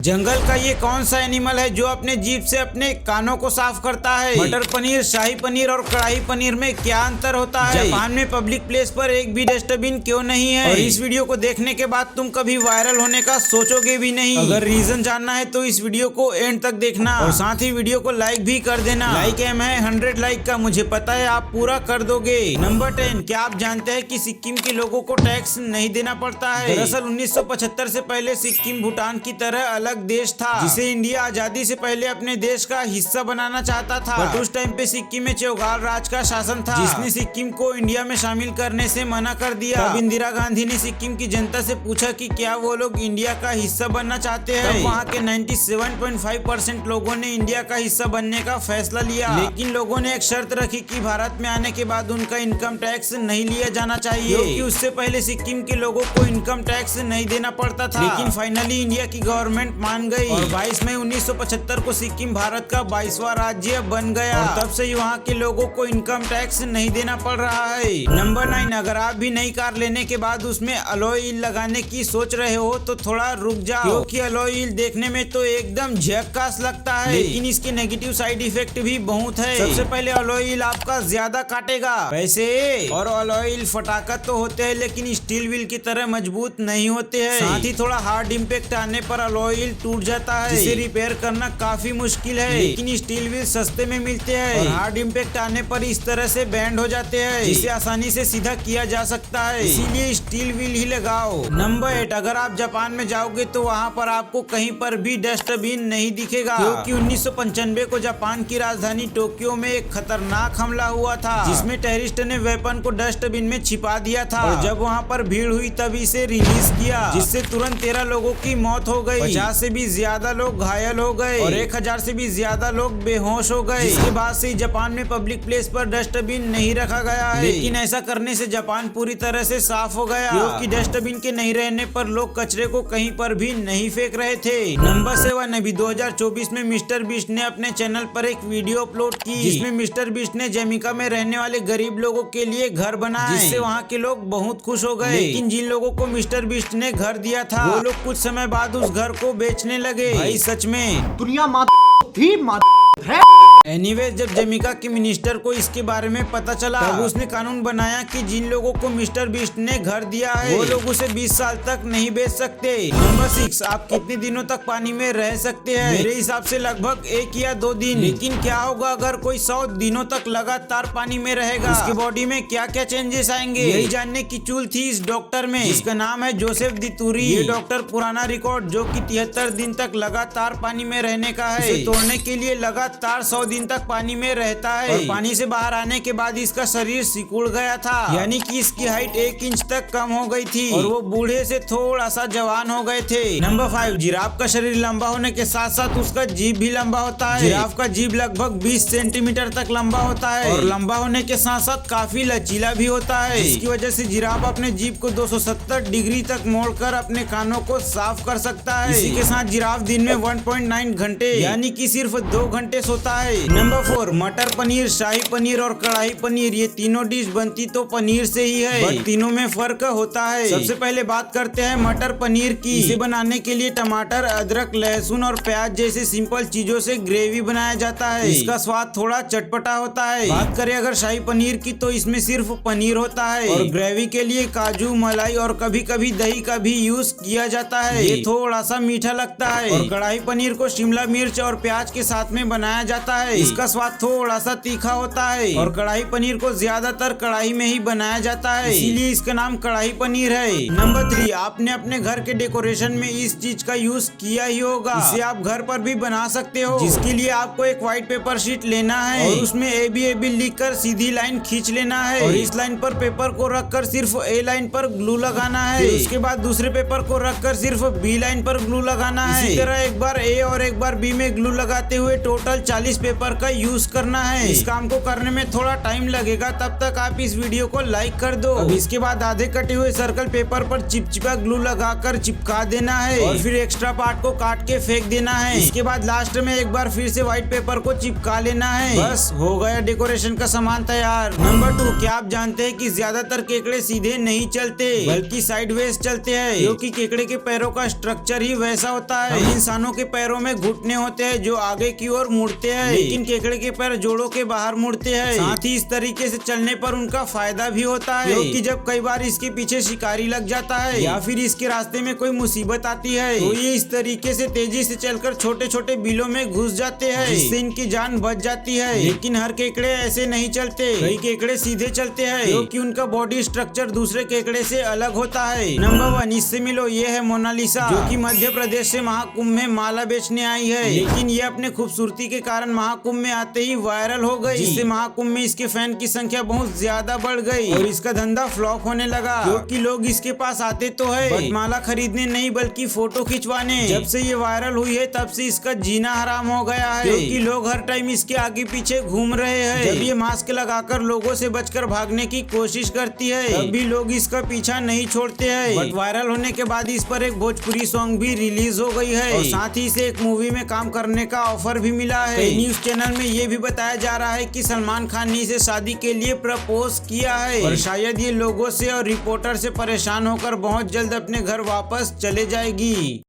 जंगल का ये कौन सा एनिमल है जो अपने जीभ से अपने कानों को साफ करता है? मटर पनीर, शाही पनीर और कढ़ाई पनीर में क्या अंतर होता है? जापान में पब्लिक प्लेस पर एक भी डस्टबिन क्यों नहीं है? और इस वीडियो को देखने के बाद तुम कभी वायरल होने का सोचोगे भी नहीं। अगर रीजन जानना है तो इस वीडियो को एंड तक देखना और साथ ही वीडियो को लाइक भी कर देना। लाइक एम है 100 लाइक का, मुझे पता है आप पूरा कर दोगे। नंबर 10, क्या आप जानते हैं कि सिक्किम के लोगों को टैक्स नहीं देना पड़ता है? दरअसल 1975 से पहले सिक्किम भूटान की तरह अलग देश था, जिसे इंडिया आजादी से पहले अपने देश का हिस्सा बनाना चाहता था। बट उस टाइम पे सिक्किम में चौगाल राज का शासन था, जिसने सिक्किम को इंडिया में शामिल करने से मना कर दिया। तब इंदिरा गांधी ने सिक्किम की जनता से पूछा कि क्या वो लोग इंडिया का हिस्सा बनना चाहते हैं। तब वहाँ के 97.5% लोगों ने इंडिया का हिस्सा बनने का फैसला लिया, लेकिन लोगों ने एक शर्त रखी कि भारत में आने के बाद उनका इनकम टैक्स नहीं लिया जाना चाहिए, क्योंकि उससे पहले सिक्किम के लोगों को इनकम टैक्स नहीं देना पड़ता था। लेकिन फाइनली इंडिया की गवर्नमेंट मान गई और 22 मई 1975 को सिक्किम भारत का 22वां राज्य बन गया और तब से वहाँ के लोगों को इनकम टैक्स नहीं देना पड़ रहा है। नंबर 9, अगर आप भी नई कार लेने के बाद उसमें अलॉय व्हील लगाने की सोच रहे हो तो थोड़ा रुक जाओ, क्योंकि अलॉय व्हील देखने में तो एकदम झक्कास लगता है, लेकिन इसके नेगेटिव साइड इफेक्ट भी बहुत है। सबसे पहले अलॉय व्हील आपका ज्यादा काटेगा पैसे, और अलॉय व्हील फटाखत तो होते हैं लेकिन स्टील व्हील की तरह मजबूत नहीं होते हैं। साथ ही थोड़ा हार्ड इम्पैक्ट आने पर अलॉय व्हील टूट जाता है, जिसे रिपेयर करना काफी मुश्किल है। लेकिन स्टील व्हील सस्ते में मिलते हैं और हार्ड इम्पैक्ट आने पर इस तरह से बैंड हो जाते हैं, जिसे आसानी से सीधा किया जा सकता है, इसीलिए स्टील व्हील ही लगाओ। नंबर 8, अगर आप जापान में जाओगे तो वहाँ पर आपको कहीं पर भी डस्टबिन नहीं दिखेगा, क्योंकि 1995 को जापान की राजधानी टोक्यो में एक खतरनाक हमला हुआ था, जिसमें टेररिस्ट ने वेपन को डस्टबिन में छिपा दिया था और जब वहाँ पर भीड़ हुई तब इसे रिलीज किया, जिससे तुरंत 13 लोगों की मौत हो गई, 50 से भी ज्यादा लोग घायल हो गए और 1000 से भी ज्यादा लोग बेहोश हो गए। इसके बाद से जापान में पब्लिक प्लेस पर डस्टबिन नहीं रखा गया है, लेकिन ऐसा करने से जापान पूरी तरह से साफ हो गया, क्योंकि डस्टबिन के नहीं रहने पर लोग कचरे को कहीं पर भी नहीं फेंक रहे थे। नंबर 7, अभी 2024 में मिस्टर बीस्ट ने अपने चैनल पर एक वीडियो अपलोड की, जिसमें मिस्टर बीस्ट ने जमैका में रहने वाले गरीब लोगों के लिए घर बनाए, जिससे वहाँ के लोग बहुत खुश हो गए। लेकिन जिन लोगों को मिस्टर बीस्ट ने घर दिया था वो लोग कुछ समय बाद उस घर को बेचने लगे। भाई सच में दुनिया थी है। एनीवेज, जब जमैका के मिनिस्टर को इसके बारे में पता चला तब उसने कानून बनाया कि जिन लोगों को मिस्टर बीस्ट ने घर दिया है वो लोग उसे 20 साल तक नहीं बेच सकते। नंबर 6, आप कितने दिनों तक पानी में रह सकते हैं? मेरे हिसाब से लगभग 1 या 2 दिन। लेकिन क्या होगा अगर कोई 100 दिनों तक लगातार पानी में रहेगा? उसकी बॉडी में क्या क्या चेंजेस आएंगे? यही जानने की चूल थी इस डॉक्टर में, जिसका नाम है जोसेफ दितूरी। ये डॉक्टर पुराना रिकॉर्ड जो कि 73 दिन तक लगातार पानी में रहने का है, इसे तोड़ने के लिए लगातार 100 दिन तक पानी में रहता है और पानी से बाहर आने के बाद इसका शरीर सिकुड़ गया था, यानी कि इसकी हाइट 1 इंच तक कम हो गई थी और वो बूढ़े से थोड़ा सा जवान हो गए थे। नंबर 5, जिराफ का शरीर लंबा होने के साथ साथ उसका जीभ भी लंबा होता है। जिराफ का जीभ लगभग 20 सेंटीमीटर तक लंबा होता है और लंबा होने के साथ साथ काफी लचीला भी होता है, जिसकी वजह से जिराफ अपने जीभ को 270 डिग्री तक मोड़कर अपने कानों को साफ कर सकता है। इसी के साथ जिराफ दिन में 1.9 घंटे यानी कि सिर्फ 2 घंटे सोता है। नंबर 4, मटर पनीर, शाही पनीर और कढ़ाई पनीर, ये तीनों डिश बनती तो पनीर से ही है, बट तीनों में फर्क होता है। सबसे पहले बात करते हैं मटर पनीर की। इसे बनाने के लिए टमाटर, अदरक, लहसुन और प्याज जैसे सिंपल चीजों से ग्रेवी बनाया जाता है। इसका स्वाद थोड़ा चटपटा होता है। बात करें अगर शाही पनीर की तो इसमें सिर्फ पनीर होता है और ग्रेवी के लिए काजू, मलाई और कभी कभी दही का भी यूज किया जाता है। ये थोड़ा सा मीठा लगता है। और कढ़ाई पनीर को शिमला मिर्च और प्याज के साथ में बनाया जाता है। इसका स्वाद थोड़ा सा तीखा होता है और कढ़ाई पनीर को ज्यादातर कढ़ाई में ही बनाया जाता है, इसीलिए इसका नाम कढ़ाई पनीर है। नंबर 3, आपने अपने घर के डेकोरेशन में इस चीज का यूज किया ही होगा। इसे आप घर पर भी बना सकते हो, जिसके लिए आपको एक व्हाइट पेपर शीट लेना है और उसमें ABAB लिखकर सीधी लाइन खींच लेना है और इस लाइन पर पेपर को रखकर सिर्फ A लाइन पर ग्लू लगाना है। उसके बाद दूसरे पेपर को रखकर सिर्फ B लाइन पर ग्लू लगाना है। इसी तरह एक बार A और एक बार B में ग्लू लगाते हुए टोटल 40 पेपर पेपर का यूज करना है। इस काम को करने में थोड़ा टाइम लगेगा, तब तक आप इस वीडियो को लाइक कर दो। अब इसके बाद आधे कटे हुए सर्कल पेपर पर चिपचिपा ग्लू लगाकर चिपका देना है और फिर एक्स्ट्रा पार्ट को काट के फेंक देना है। इसके बाद लास्ट में एक बार फिर से व्हाइट पेपर को चिपका लेना है। बस हो गया डेकोरेशन का सामान तैयार। नंबर 2, क्या आप जानते हैं कि ज्यादातर केकड़े सीधे नहीं चलते बल्कि साइडवेज चलते हैं, क्योंकि केकड़े के पैरों का स्ट्रक्चर ही वैसा होता है। हम इंसानों के पैरों में घुटने होते हैं जो आगे की ओर मुड़ते हैं, लेकिन केकड़े के पैर जोड़ों के बाहर मुड़ते हैं। साथ ही इस तरीके से चलने पर उनका फायदा भी होता है, क्योंकि जब कई बार इसके पीछे शिकारी लग जाता है या फिर इसके रास्ते में कोई मुसीबत आती है तो ये इस तरीके से तेजी से चलकर छोटे छोटे बिलों में घुस जाते हैं, जिससे इनकी जान बच जाती है। लेकिन हर केकड़े ऐसे नहीं चलते, कई केकड़े सीधे चलते हैं क्योंकि उनका बॉडी स्ट्रक्चर दूसरे केकड़े से अलग होता है। नंबर 1, इससे मिलो, ये है मोनालिसा, जो कि मध्य प्रदेश से महाकुंभ में माला बेचने आई है, लेकिन ये अपने खूबसूरती के कारण महाकुंभ में आते ही वायरल हो गई, जिससे महाकुंभ में इसके फैन की संख्या बहुत ज्यादा बढ़ गई और इसका धंधा फ्लॉप होने लगा, क्योंकि लोग इसके पास आते तो है बट माला खरीदने नहीं बल्कि फोटो खिंचवाने। जब से ये वायरल हुई है तब से इसका जीना हराम हो गया है, क्योंकि लोग हर टाइम इसके आगे पीछे घूम रहे हैं। जब ये मास्क लगाकर लोगों से बचकर भागने की कोशिश करती है तब भी लोग इसका पीछा नहीं छोड़ते हैं। बट वायरल होने के बाद इस पर एक भोजपुरी सॉन्ग भी रिलीज हो गई है और साथ ही इसे एक मूवी में काम करने का ऑफर भी मिला है। न्यूज चैनल में ये भी बताया जा रहा है कि सलमान खान ने इसे शादी के लिए प्रपोज किया है और शायद ये लोगों से और रिपोर्टर से परेशान होकर बहुत जल्द अपने घर वापस चले जाएगी।